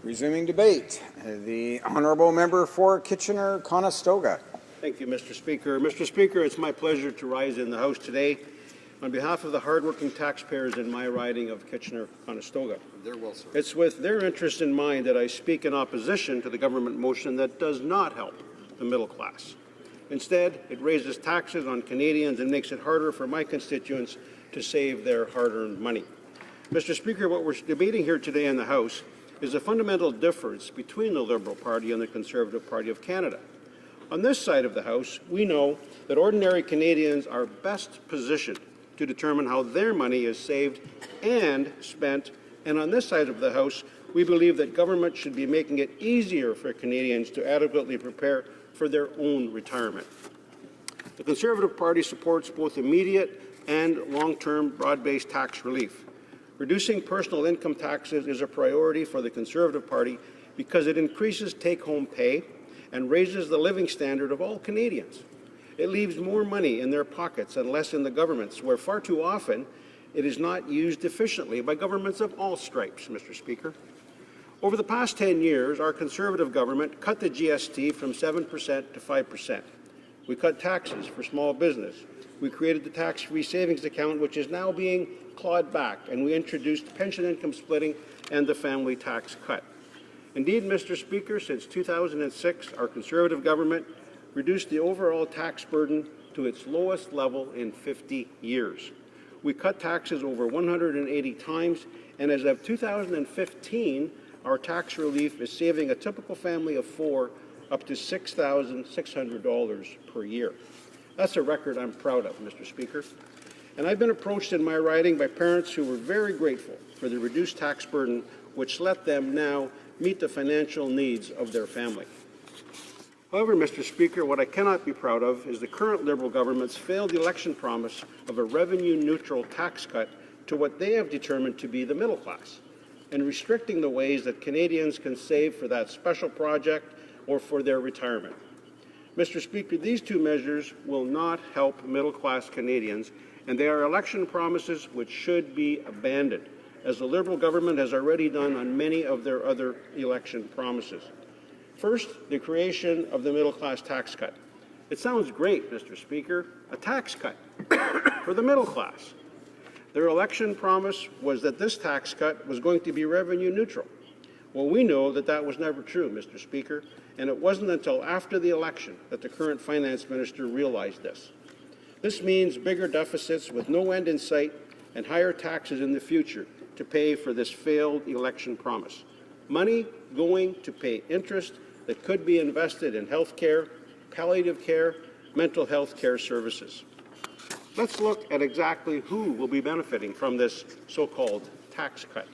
Resuming debate, the honourable member for Kitchener-Conestoga. Thank you, Mr. Speaker. Mr. Speaker, it's my pleasure to rise in the House today on behalf of the hardworking taxpayers in my riding of Kitchener-Conestoga. It's with their interest in mind that I speak in opposition to the government motion that does not help the middle class. Instead, it raises taxes on Canadians and makes it harder for my constituents to save their hard-earned money. Mr. Speaker, what we're debating here today in the House is a fundamental difference between the Liberal Party and the Conservative Party of Canada. On this side of the House, we know that ordinary Canadians are best positioned to determine how their money is saved and spent, and on this side of the House, we believe that government should be making it easier for Canadians to adequately prepare for their own retirement. The Conservative Party supports both immediate and long-term broad-based tax relief. Reducing personal income taxes is a priority for the Conservative Party because it increases take-home pay and raises the living standard of all Canadians. It leaves more money in their pockets and less in the government's, where far too often it is not used efficiently by governments of all stripes, Mr. Speaker. Over the past 10 years, our Conservative government cut the GST from 7% to 5%. We cut taxes for small business. We created the tax-free savings account, which is now being clawed back, and we introduced pension income splitting and the family tax cut. Indeed, Mr. Speaker, since 2006, our Conservative government reduced the overall tax burden to its lowest level in 50 years. We cut taxes over 180 times, and as of 2015, our tax relief is saving a typical family of four up to $6,600 per year. That's a record I'm proud of, Mr. Speaker. And I've been approached in my riding by parents who were very grateful for the reduced tax burden, which let them now meet the financial needs of their family. However, Mr. Speaker, what I cannot be proud of is the current Liberal government's failed election promise of a revenue-neutral tax cut to what they have determined to be the middle class, and restricting the ways that Canadians can save for that special project or for their retirement. Mr. Speaker, these two measures will not help middle-class Canadians, and they are election promises which should be abandoned, as the Liberal government has already done on many of their other election promises. First, the creation of the middle-class tax cut. It sounds great, Mr. Speaker, a tax cut for the middle class. Their election promise was that this tax cut was going to be revenue neutral. Well, we know that that was never true, Mr. Speaker, and it wasn't until after the election that the current finance minister realized this. This means bigger deficits with no end in sight and higher taxes in the future to pay for this failed election promise. Money going to pay interest that could be invested in health care, palliative care, mental health care services. Let's look at exactly who will be benefiting from this so-called tax cut.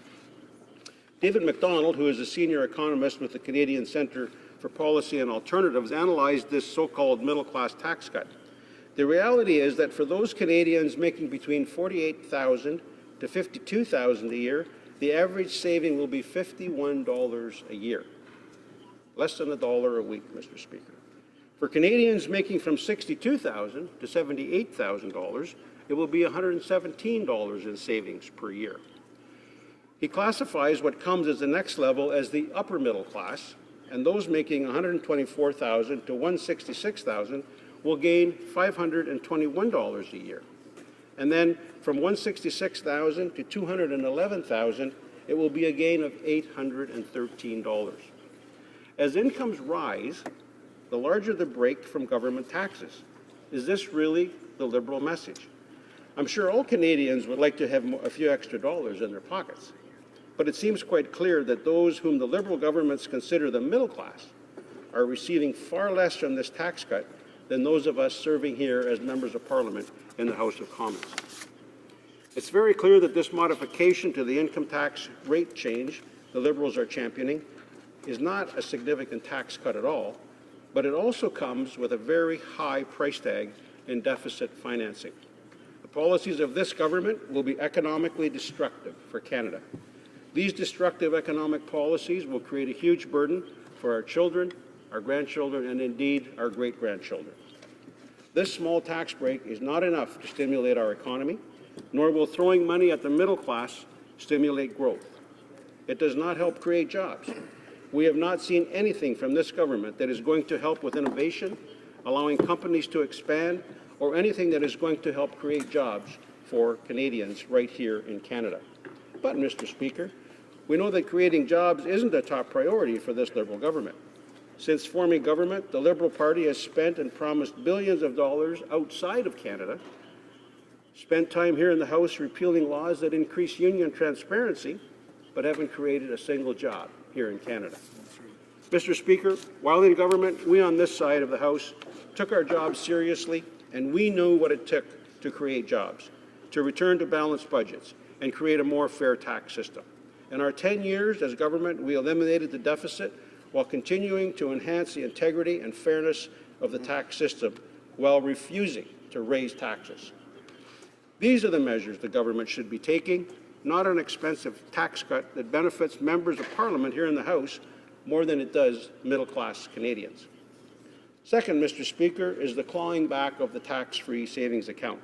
David MacDonald, who is a senior economist with the Canadian Centre for Policy and Alternatives, analyzed this so-called middle-class tax cut. The reality is that for those Canadians making between $48,000 to $52,000 a year, the average saving will be $51 a year, less than $1 a week, Mr. Speaker. For Canadians making from $62,000 to $78,000, it will be $117 in savings per year. He classifies what comes as the next level as the upper middle class, and those making $124,000 to $166,000 will gain $521 a year. And then from $166,000 to $211,000, it will be a gain of $813. As incomes rise, the larger the break from government taxes. Is this really the Liberal message? I'm sure all Canadians would like to have a few extra dollars in their pockets, but it seems quite clear that those whom the Liberal governments consider the middle class are receiving far less from this tax cut than those of us serving here as members of Parliament in the House of Commons. It's very clear that this modification to the income tax rate change the Liberals are championing is not a significant tax cut at all, but it also comes with a very high price tag in deficit financing. The policies of this government will be economically destructive for Canada. These destructive economic policies will create a huge burden for our children, our grandchildren, and indeed our great-grandchildren. This small tax break is not enough to stimulate our economy, nor will throwing money at the middle class stimulate growth. It does not help create jobs. we have not seen anything from this government that is going to help with innovation, allowing companies to expand, or anything that is going to help create jobs for Canadians right here in Canada. But, Mr. Speaker, we know that creating jobs isn't a top priority for this Liberal government. Since forming government, the Liberal Party has spent and promised billions of dollars outside of Canada, spent time here in the House repealing laws that increase union transparency, but haven't created a single job here in Canada. Mr. Speaker, while in government, we on this side of the House took our jobs seriously, and we knew what it took to create jobs, to return to balanced budgets, and create a more fair tax system. In our 10 years as government, we eliminated the deficit while continuing to enhance the integrity and fairness of the tax system while refusing to raise taxes. These are the measures the government should be taking, not an expensive tax cut that benefits members of Parliament here in the House more than it does middle-class Canadians. Second, Mr. Speaker, is the clawing back of the tax-free savings account.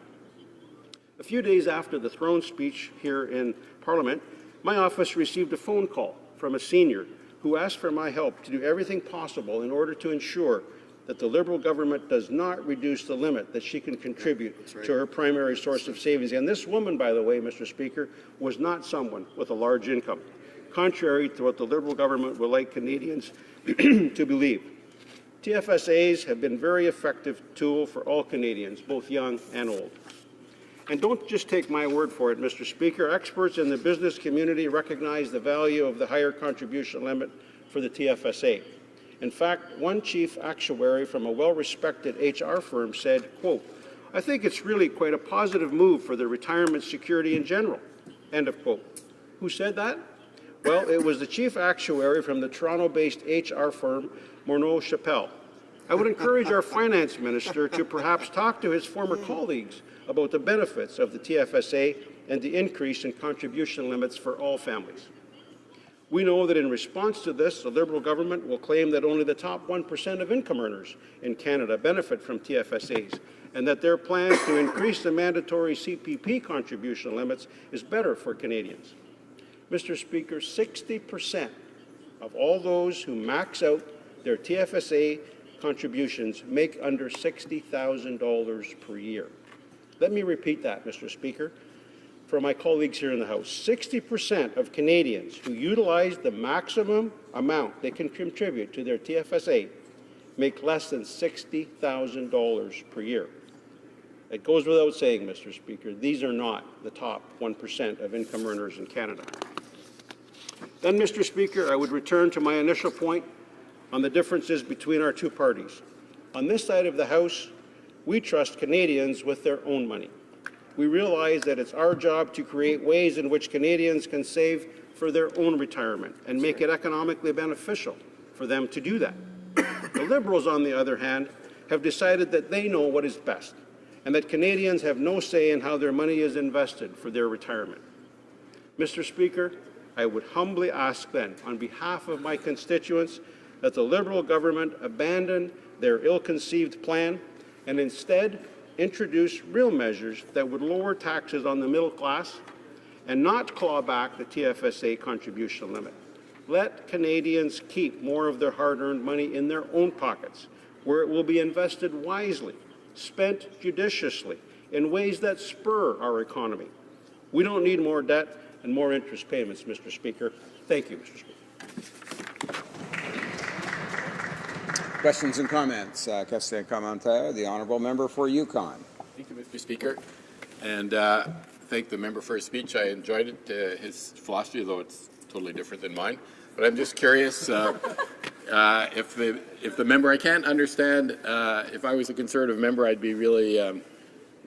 A few days after the throne speech here in Parliament, my office received a phone call from a senior who asked for my help to do everything possible in order to ensure that the Liberal government does not reduce the limit that she can contribute to her primary source of savings. And this woman, by the way, Mr. Speaker, was not someone with a large income, contrary to what the Liberal government would like Canadians to believe. TFSAs have been a very effective tool for all Canadians, both young and old. And don't just take my word for it, Mr. Speaker. Experts in the business community recognize the value of the higher contribution limit for the TFSA. In fact, one chief actuary from a well-respected HR firm said, quote, "I think it's really quite a positive move for the retirement security in general," end of quote. Who said that? Well, it was the chief actuary from the Toronto-based HR firm Morneau Chappelle. I would encourage our finance minister to perhaps talk to his former colleagues about the benefits of the TFSA and the increase in contribution limits for all families. We know that in response to this, the Liberal government will claim that only the top 1% of income earners in Canada benefit from TFSAs, and that their plans to increase the mandatory CPP contribution limits is better for Canadians. Mr. Speaker, 60% of all those who max out their TFSA contributions make under $60,000 per year. Let me repeat that, Mr. Speaker, for my colleagues here in the House. 60% of Canadians who utilize the maximum amount they can contribute to their TFSA make less than $60,000 per year. It goes without saying, Mr. Speaker, these are not the top 1% of income earners in Canada. Then, Mr. Speaker, I would return to my initial point on the differences between our two parties. On this side of the House, we trust Canadians with their own money. We realize that it's our job to create ways in which Canadians can save for their own retirement and make it economically beneficial for them to do that. The Liberals, on the other hand, have decided that they know what is best and that Canadians have no say in how their money is invested for their retirement. Mr. Speaker, I would humbly ask then, on behalf of my constituents, that the Liberal government abandon their ill-conceived plan and instead introduce real measures that would lower taxes on the middle class and not claw back the TFSA contribution limit. Let Canadians keep more of their hard-earned money in their own pockets, where it will be invested wisely, spent judiciously, in ways that spur our economy. We don't need more debt and more interest payments, Mr. Speaker. Thank you, Mr. Speaker. Questions and comments. Question commentaire. The honourable member for Yukon. Thank you, Mr. Speaker, and thank the member for his speech. I enjoyed it, his philosophy, though it's totally different than mine. But I'm just curious if the member, I can't understand. If I was a Conservative member, I'd be really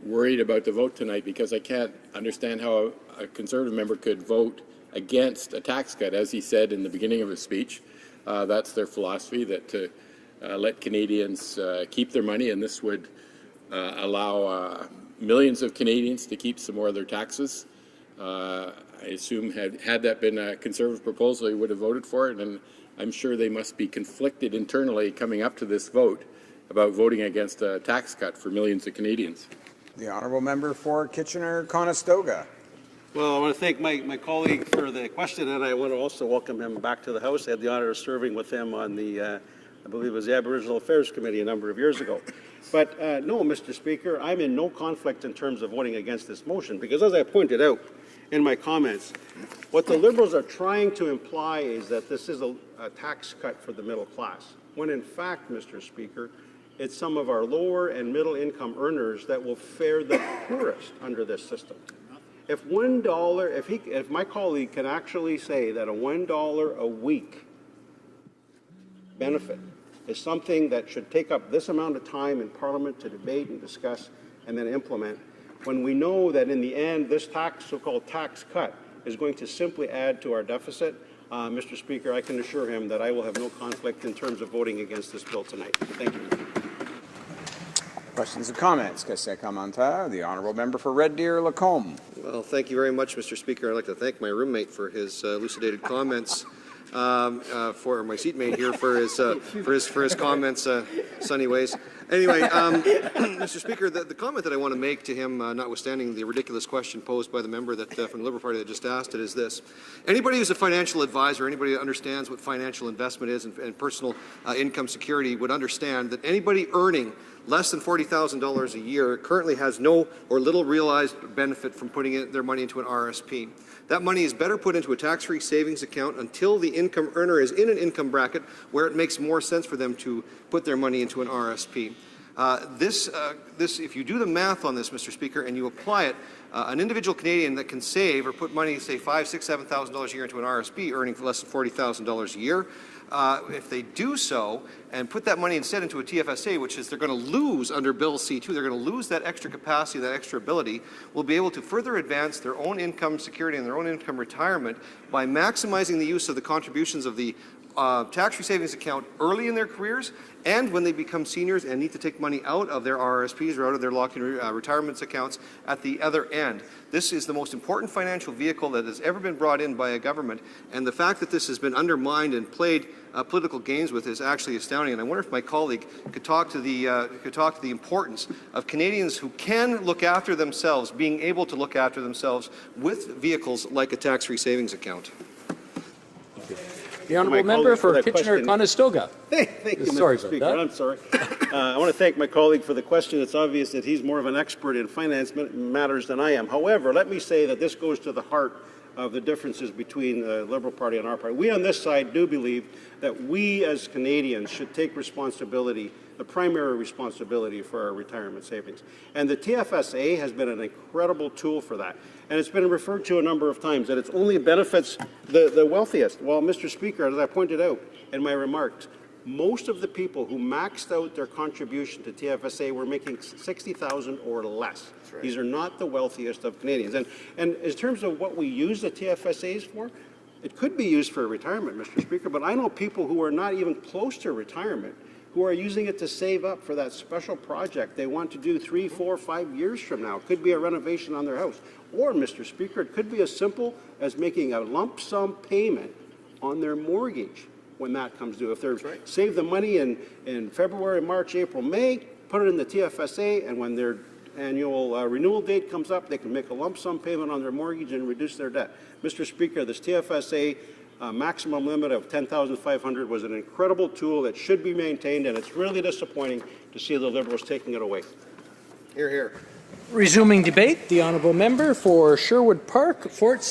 worried about the vote tonight, because I can't understand how a Conservative member could vote against a tax cut, as he said in the beginning of his speech. That's their philosophy, that to let Canadians keep their money, and this would allow millions of Canadians to keep some more of their taxes. I assume had that been a Conservative proposal, he would have voted for it, and I'm sure they must be conflicted internally coming up to this vote about voting against a tax cut for millions of Canadians. The honourable member for Kitchener-Conestoga. Well, I want to thank my colleague for the question, and I want to also welcome him back to the House. I had the honor of serving with him on the, I believe it was the Aboriginal Affairs Committee a number of years ago. But no, Mr. Speaker, I'm in no conflict in terms of voting against this motion, because as I pointed out in my comments, what the Liberals are trying to imply is that this is a tax cut for the middle class, when in fact, Mr. Speaker, it's some of our lower and middle income earners that will fare the poorest under this system. If $1, if my colleague can actually say that a $1 a week benefit is something that should take up this amount of time in Parliament to debate and discuss and then implement, when we know that in the end this so-called tax cut is going to simply add to our deficit, Mr. Speaker, I can assure him that I will have no conflict in terms of voting against this bill tonight. Thank you. Questions and comments? The honourable member for Red Deer Lacombe. Well, thank you very much, Mr. Speaker. I'd like to thank my roommate for his elucidated comments, for my seatmate here for his comments, sunny ways. Anyway, Mr. Speaker, the comment that I want to make to him, notwithstanding the ridiculous question posed by the member that from the Liberal Party that just asked it, is this: anybody who's a financial advisor, anybody that understands what financial investment is and personal income security would understand that anybody earning less than $40,000 a year currently has no or little realized benefit from putting their money into an RSP. That money is better put into a tax-free savings account until the income earner is in an income bracket where it makes more sense for them to put their money into an RSP. If you do the math on this, Mr. Speaker, and you apply it, an individual Canadian that can save or put money, say $5,000, $6,000, $7,000 a year into an RSP, earning less than $40,000 a year, if they do so and put that money instead into a TFSA, which is they're going to lose under Bill C-2, they're going to lose that extra capacity, that extra ability, will be able to further advance their own income security and their own income retirement by maximizing the use of the contributions of the tax-free savings account early in their careers, and when they become seniors and need to take money out of their RSPs or out of their locked-in retirement accounts at the other end. This is the most important financial vehicle that has ever been brought in by a government, and the fact that this has been undermined and played political games with is actually astounding. And I wonder if my colleague could talk to the importance of Canadians who can look after themselves, being able to look after themselves with vehicles like a tax-free savings account. The honourable member for Kitchener-Conestoga. Thank you, Sorry Mr. about Speaker. that. I'm sorry. I want to thank my colleague for the question. It's obvious that he's more of an expert in finance matters than I am. However, let me say that this goes to the heart of the differences between the Liberal Party and our party. We on this side do believe that we as Canadians should take responsibility, the primary responsibility for our retirement savings. And the TFSA has been an incredible tool for that. And it's been referred to a number of times that it only benefits the wealthiest. Well, Mr. Speaker, as I pointed out in my remarks, most of the people who maxed out their contribution to TFSA were making $60,000 or less. Right. These are not the wealthiest of Canadians. And in terms of what we use the TFSAs for, it could be used for retirement, Mr. Speaker, but I know people who are not even close to retirement who are using it to save up for that special project they want to do 3, 4, 5 years from now. It could be a renovation on their house. Or, Mr. Speaker, it could be as simple as making a lump sum payment on their mortgage when that comes due. If they're save the money in February, March, April, May, put it in the TFSA, and when their annual renewal date comes up, they can make a lump sum payment on their mortgage and reduce their debt. Mr. Speaker, this TFSA maximum limit of $10,500 was an incredible tool that should be maintained, and it's really disappointing to see the Liberals taking it away. Hear, hear. Resuming debate, the honourable member for Sherwood Park, Fort Saskatchewan.